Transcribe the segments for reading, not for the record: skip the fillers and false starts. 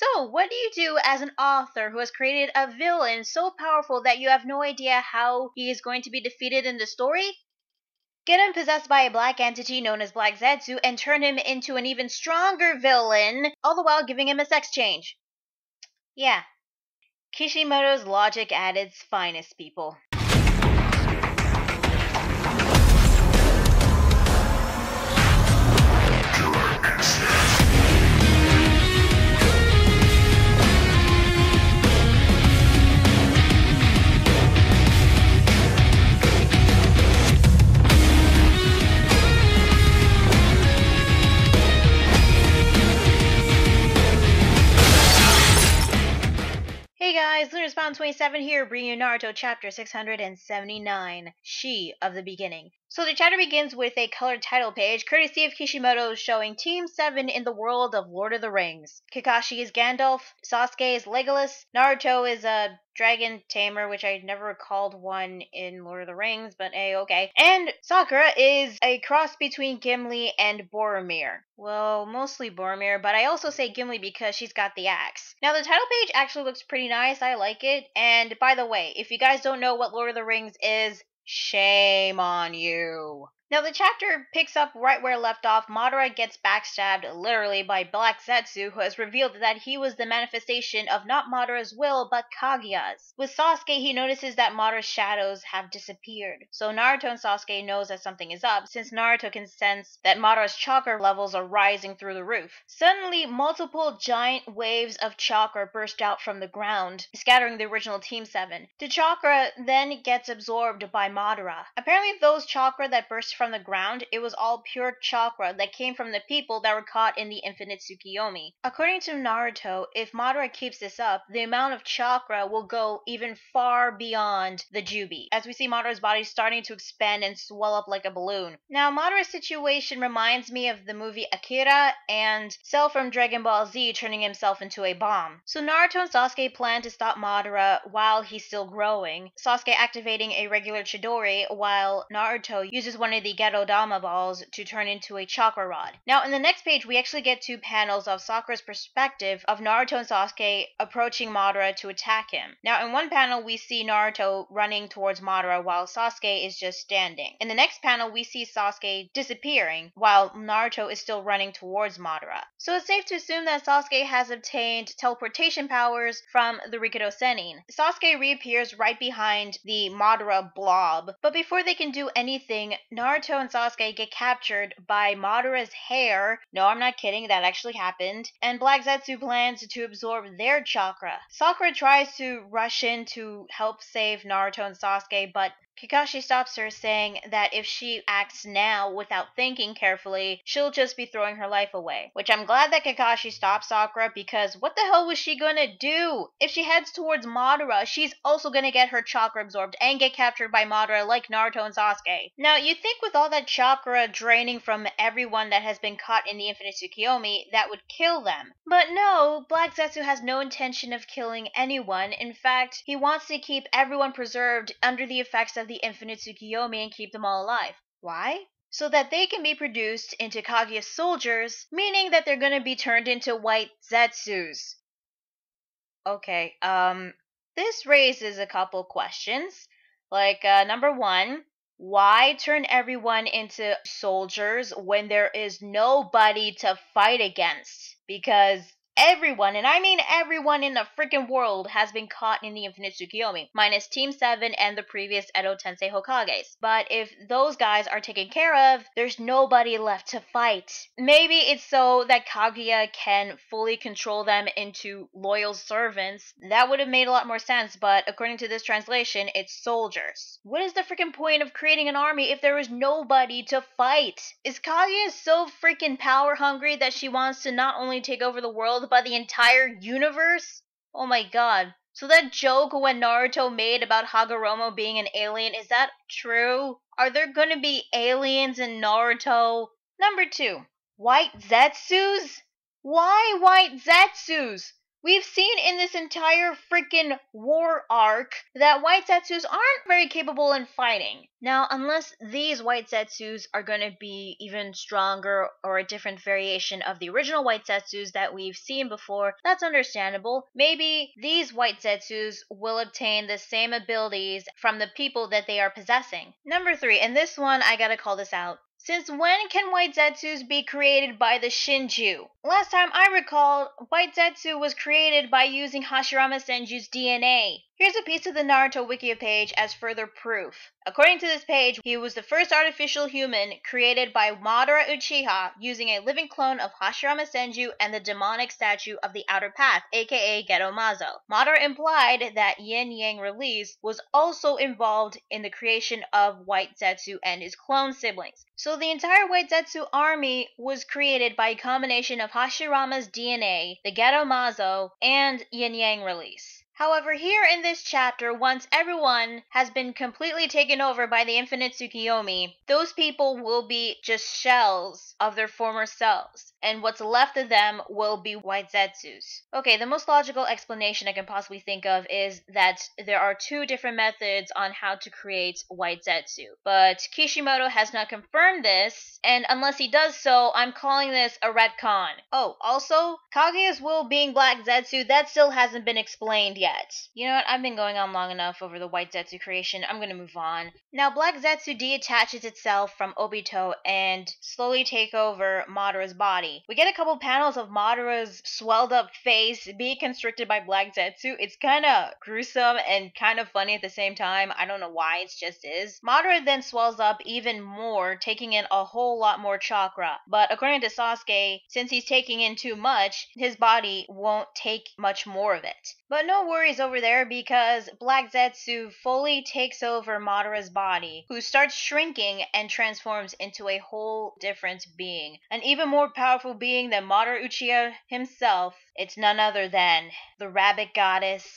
So, what do you do as an author who has created a villain so powerful that you have no idea how he is going to be defeated in the story? Get him possessed by a black entity known as Black Zetsu and turn him into an even stronger villain, all the while giving him a sex change. Yeah. Kishimoto's logic at its finest, people. Hey guys, LunarSpawn27 here, bringing you Naruto chapter 679, She of the Beginning. So the chapter begins with a colored title page, courtesy of Kishimoto, showing Team 7 in the world of Lord of the Rings. Kakashi is Gandalf, Sasuke is Legolas, Naruto is a dragon tamer, which I never recalled one in Lord of the Rings, but okay. And Sakura is a cross between Gimli and Boromir. Well, mostly Boromir, but I also say Gimli because she's got the axe. Now, the title page actually looks pretty nice. I like it. And by the way, if you guys don't know what Lord of the Rings is, shame on you. Now, the chapter picks up right where it left off. Madara gets backstabbed, literally, by Black Zetsu, who has revealed that he was the manifestation of not Madara's will, but Kaguya's. With Sasuke, he notices that Madara's shadows have disappeared. So Naruto and Sasuke knows that something is up, since Naruto can sense that Madara's chakra levels are rising through the roof. Suddenly, multiple giant waves of chakra burst out from the ground, scattering the original Team 7. The chakra then gets absorbed by Madara. Apparently, those chakra that burst from the ground, it was all pure chakra that came from the people that were caught in the Infinite Tsukiyomi. According to Naruto, if Madara keeps this up, the amount of chakra will go even far beyond the Jubi, as we see Madara's body starting to expand and swell up like a balloon. Now, Madara's situation reminds me of the movie Akira and Cell from Dragon Ball Z turning himself into a bomb. So Naruto and Sasuke plan to stop Madara while he's still growing, Sasuke activating a regular Chidori while Naruto uses one of the Gerodama balls to turn into a chakra rod. Now, in the next page, we actually get two panels of Sakura's perspective of Naruto and Sasuke approaching Madara to attack him. Now, in one panel, we see Naruto running towards Madara while Sasuke is just standing. In the next panel, we see Sasuke disappearing while Naruto is still running towards Madara. So it's safe to assume that Sasuke has obtained teleportation powers from the Rikudo Sennin. Sasuke reappears right behind the Madara blob, but before they can do anything, Naruto and Sasuke get captured by Madara's hair. No, I'm not kidding, that actually happened. And Black Zetsu plans to absorb their chakra. Sakura tries to rush in to help save Naruto and Sasuke, but Kakashi stops her, saying that if she acts now without thinking carefully, she'll just be throwing her life away. Which I'm glad that Kakashi stopped Sakura, because what the hell was she gonna do? If she heads towards Madara, she's also gonna get her chakra absorbed and get captured by Madara like Naruto and Sasuke. Now, you'd think with all that chakra draining from everyone that has been caught in the Infinite Tsukiyomi, that would kill them. But no, Black Zetsu has no intention of killing anyone. In fact, he wants to keep everyone preserved under the effects of the Infinite Tsukiyomi and keep them all alive. Why? So that they can be produced into Kaguya soldiers, meaning that they're going to be turned into White Zetsus. Okay, this raises a couple questions. Like, number one, why turn everyone into soldiers when there is nobody to fight against? Because everyone, and I mean everyone in the freaking world, has been caught in the Infinite Tsukiyomi, minus Team 7 and the previous Edo Tensei Hokages. But if those guys are taken care of, there's nobody left to fight. Maybe it's so that Kaguya can fully control them into loyal servants. That would have made a lot more sense, but according to this translation, it's soldiers. What is the freaking point of creating an army if there is nobody to fight? Is Kaguya so freaking power hungry that she wants to not only take over the world, but the entire universe? Oh my god. So that joke when Naruto made about Hagoromo being an alien, is that true? Are there gonna be aliens in Naruto? Number 2. White Zetsus? Why White Zetsus? We've seen in this entire freaking war arc that White Zetsus aren't very capable in fighting. Now, unless these White Zetsus are going to be even stronger or a different variation of the original White Zetsus that we've seen before, that's understandable. Maybe these White Zetsus will obtain the same abilities from the people that they are possessing. Number 3, and this one I gotta call this out. Since when can White Zetsus be created by the Shinju? Last time I recall, White Zetsu was created by using Hashirama Senju's DNA. Here's a piece of the Naruto Wiki page as further proof. According to this page, he was the first artificial human created by Madara Uchiha using a living clone of Hashirama Senju and the demonic statue of the Outer Path, aka Geromazo. Madara implied that Yin Yang release was also involved in the creation of White Zetsu and his clone siblings. So the entire White Zetsu army was created by a combination of Hashirama's DNA, the Geromazo, and Yin Yang release. However, here in this chapter, once everyone has been completely taken over by the Infinite Tsukiyomi, those people will be just shells of their former selves, and what's left of them will be White Zetsus. Okay, the most logical explanation I can possibly think of is that there are 2 different methods on how to create White Zetsu, but Kishimoto has not confirmed this, and unless he does so, I'm calling this a retcon. Oh, also, Kaguya's will being Black Zetsu, that still hasn't been explained yet. You know what, I've been going on long enough over the White Zetsu creation, I'm gonna move on. Now, Black Zetsu detaches itself from Obito and slowly take over Madara's body. We get a couple panels of Madara's swelled up face being constricted by Black Zetsu. It's kinda gruesome and kind of funny at the same time. I don't know why, it just is. Madara then swells up even more, taking in a whole lot more chakra. But according to Sasuke, since he's taking in too much, his body won't take much more of it. But no worries over there because Black Zetsu fully takes over Madara's body, who starts shrinking and transforms into a whole different being. An even more powerful being than Madara Uchiha himself. It's none other than the rabbit goddess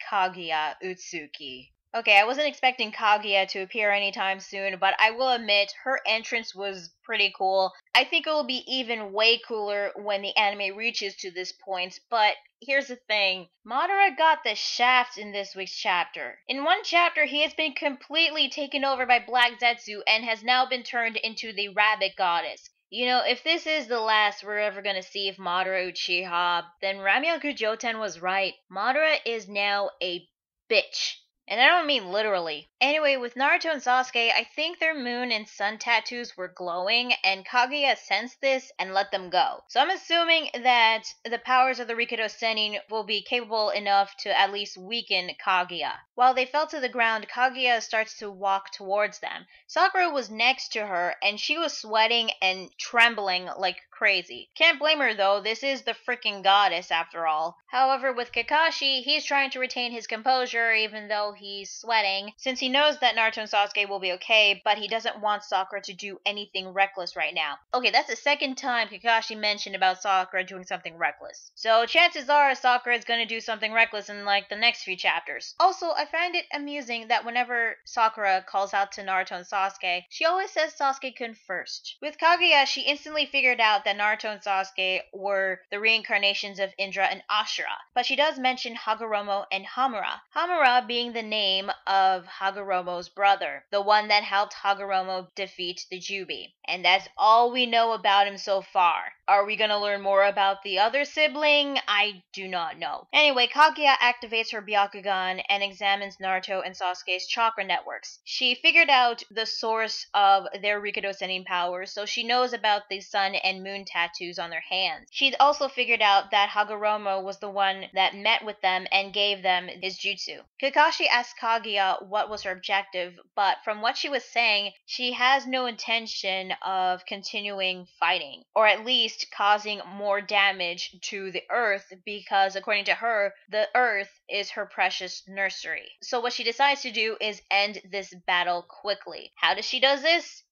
Kaguya Utsuki. Okay, I wasn't expecting Kaguya to appear anytime soon, but I will admit her entrance was pretty cool. I think it will be even way cooler when the anime reaches to this point, but here's the thing. Madara got the shaft in this week's chapter. In one chapter, he has been completely taken over by Black Zetsu and has now been turned into the rabbit goddess. You know, if this is the last we're ever gonna see of Madara Uchiha, then Ramyaku Joten was right. Madara is now a bitch. And I don't mean literally. Anyway, with Naruto and Sasuke, I think their moon and sun tattoos were glowing, and Kaguya sensed this and let them go. So I'm assuming that the powers of the Rikudo Sennin will be capable enough to at least weaken Kaguya. While they fell to the ground, Kaguya starts to walk towards them. Sakura was next to her, and she was sweating and trembling like crazy. Can't blame her though, this is the freaking goddess after all. However, with Kakashi, he's trying to retain his composure even though he's sweating, since he knows that Naruto and Sasuke will be okay, but he doesn't want Sakura to do anything reckless right now. Okay, that's the second time Kakashi mentioned about Sakura doing something reckless. So chances are Sakura is gonna do something reckless in like the next few chapters. Also, I find it amusing that whenever Sakura calls out to Naruto and Sasuke, she always says Sasuke-kun first. With Kaguya, she instantly figured out that Naruto and Sasuke were the reincarnations of Indra and Ashura, but she does mention Hagoromo and Hamura. Hamura being the name of Hagoromo's brother, the one that helped Hagoromo defeat the Jubi. And that's all we know about him so far. Are we gonna learn more about the other sibling? I do not know. Anyway, Kaguya activates her Byakugan and examines Naruto and Sasuke's chakra networks. She figured out the source of their Rikudo Sennin powers, so she knows about the sun and moon tattoos on their hands. She'd also figured out that Hagoromo was the one that met with them and gave them his jutsu. Kakashi asked Kaguya what was her objective, but from what she was saying, she has no intention of continuing fighting, or at least causing more damage to the earth, because according to her, the earth is her precious nursery. So what she decides to do is end this battle quickly. How does she do this?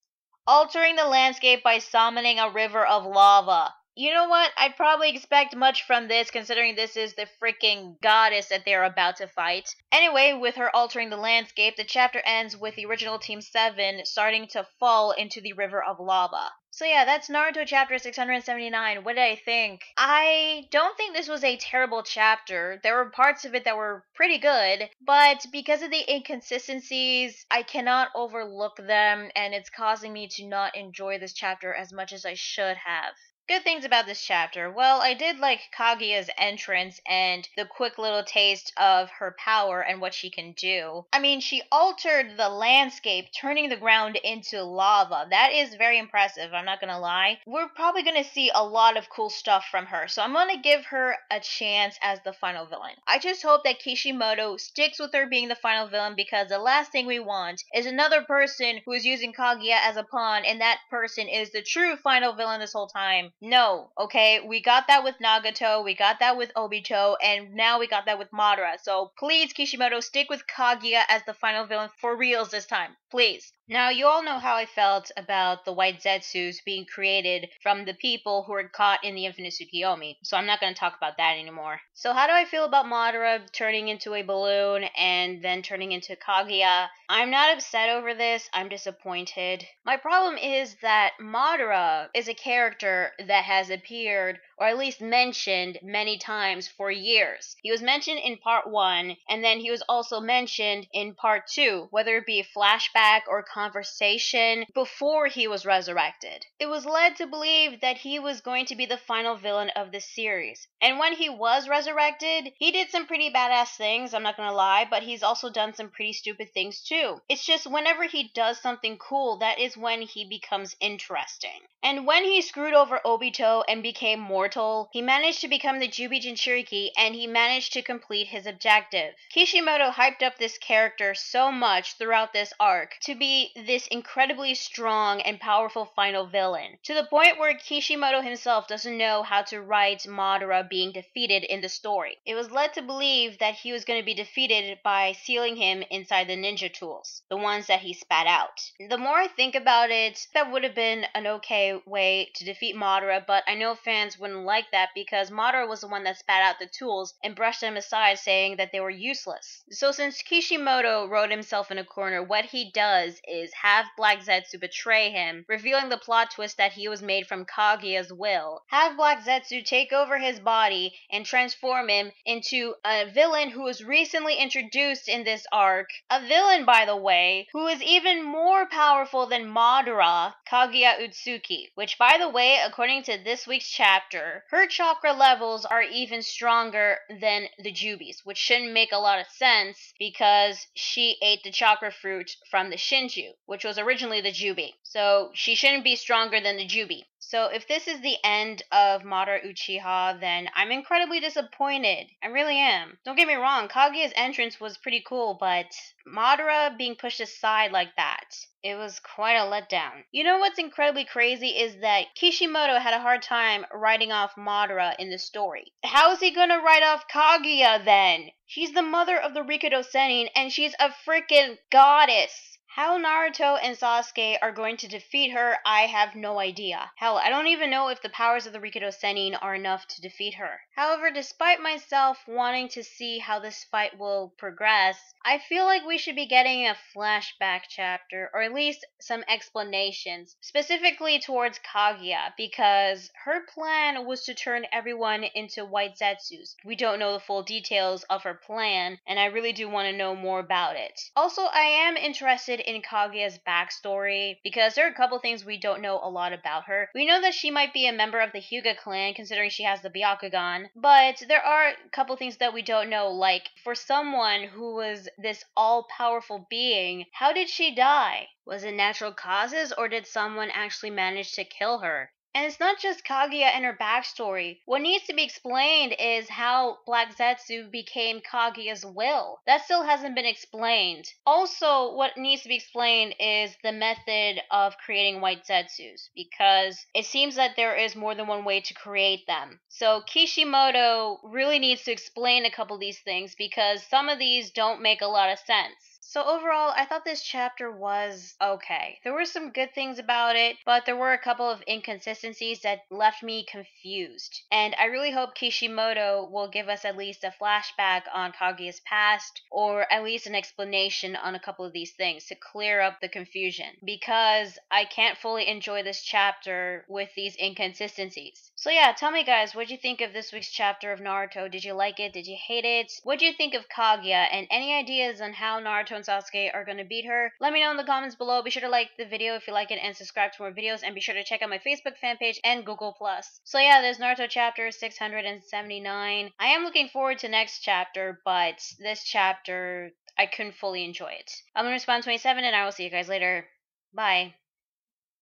Altering the landscape by summoning a river of lava. You know what? I'd probably expect much from this, considering this is the freaking goddess that they're about to fight. Anyway, with her altering the landscape, the chapter ends with the original Team 7 starting to fall into the river of lava. So yeah, that's Naruto chapter 679. What did I think? I don't think this was a terrible chapter. There were parts of it that were pretty good, but because of the inconsistencies, I cannot overlook them, and it's causing me to not enjoy this chapter as much as I should have. Good things about this chapter. Well, I did like Kaguya's entrance and the quick little taste of her power and what she can do. I mean, she altered the landscape, turning the ground into lava. That is very impressive, I'm not gonna lie. We're probably gonna see a lot of cool stuff from her, so I'm gonna give her a chance as the final villain. I just hope that Kishimoto sticks with her being the final villain, because the last thing we want is another person who is using Kaguya as a pawn, and that person is the true final villain this whole time. No, okay? We got that with Nagato, we got that with Obito, and now we got that with Madara. So please, Kishimoto, stick with Kaguya as the final villain for reals this time. Please. Now, you all know how I felt about the White Zetsus being created from the people who were caught in the Infinite Tsukiyomi, so I'm not going to talk about that anymore. So how do I feel about Madara turning into a balloon and then turning into Kaguya? I'm not upset over this, I'm disappointed. My problem is that Madara is a character that has appeared, or at least mentioned, many times for years. He was mentioned in part 1, and then he was also mentioned in part 2, whether it be a flashback or conversation before he was resurrected. It was led to believe that he was going to be the final villain of this series. And when he was resurrected, he did some pretty badass things, I'm not gonna lie, but he's also done some pretty stupid things too. It's just whenever he does something cool, that is when he becomes interesting. And when he screwed over Obito and became mortal, he managed to become the Jubi Jinchuriki, and he managed to complete his objective. Kishimoto hyped up this character so much throughout this arc to be this incredibly strong and powerful final villain, to the point where Kishimoto himself doesn't know how to write Madara being defeated in the story. It was led to believe that he was going to be defeated by sealing him inside the ninja tools, the ones that he spat out. The more I think about it, that would have been an okay way to defeat Madara, but I know fans wouldn't like that because Madara was the one that spat out the tools and brushed them aside, saying that they were useless. So since Kishimoto wrote himself in a corner, what he does is have Black Zetsu betray him, revealing the plot twist that he was made from Kaguya's will. Have Black Zetsu take over his body and transform him into a villain who was recently introduced in this arc. A villain, by the way, who is even more powerful than Madara, Kaguya Utsuki, which, by the way, according to this week's chapter, her chakra levels are even stronger than the Jubi's, which shouldn't make a lot of sense because she ate the chakra fruit from the Shinju, which was originally the Jubi. So she shouldn't be stronger than the Jubi. So if this is the end of Madara Uchiha, then I'm incredibly disappointed. I really am. Don't get me wrong, Kaguya's entrance was pretty cool, but Madara being pushed aside like that, it was quite a letdown. You know what's incredibly crazy is that Kishimoto had a hard time writing off Madara in the story. How is he gonna write off Kaguya then? She's the mother of the Rikudo Sennin, and she's a freaking goddess. How Naruto and Sasuke are going to defeat her, I have no idea. Hell, I don't even know if the powers of the Rikudo Sennin are enough to defeat her. However, despite myself wanting to see how this fight will progress, I feel like we should be getting a flashback chapter, or at least some explanations, specifically towards Kaguya, because her plan was to turn everyone into White Zetsus. We don't know the full details of her plan, and I really do want to know more about it. Also, I am interested in Kaguya's backstory, because there are a couple things we don't know a lot about her. We know that she might be a member of the Hyuga clan, considering she has the Byakugan, but there are a couple things that we don't know, like, for someone who was this all-powerful being, how did she die? Was it natural causes, or did someone actually manage to kill her? And it's not just Kaguya and her backstory. What needs to be explained is how Black Zetsu became Kaguya's will. That still hasn't been explained. Also, what needs to be explained is the method of creating White Zetsus, because it seems that there is more than one way to create them. So Kishimoto really needs to explain a couple of these things, because some of these don't make a lot of sense. So overall, I thought this chapter was okay. There were some good things about it, but there were a couple of inconsistencies that left me confused. And I really hope Kishimoto will give us at least a flashback on Kaguya's past, or at least an explanation on a couple of these things to clear up the confusion, because I can't fully enjoy this chapter with these inconsistencies. So yeah, tell me guys, what do you think of this week's chapter of Naruto? Did you like it? Did you hate it? What do you think of Kaguya? And any ideas on how Naruto and Sasuke are going to beat her? Let me know in the comments below. Be sure to like the video if you like it and subscribe to more videos, and be sure to check out my Facebook fan page and Google+. So yeah, there's Naruto chapter 679. I am looking forward to next chapter, but this chapter, I couldn't fully enjoy it. I'm going to respond 27, and I will see you guys later. Bye.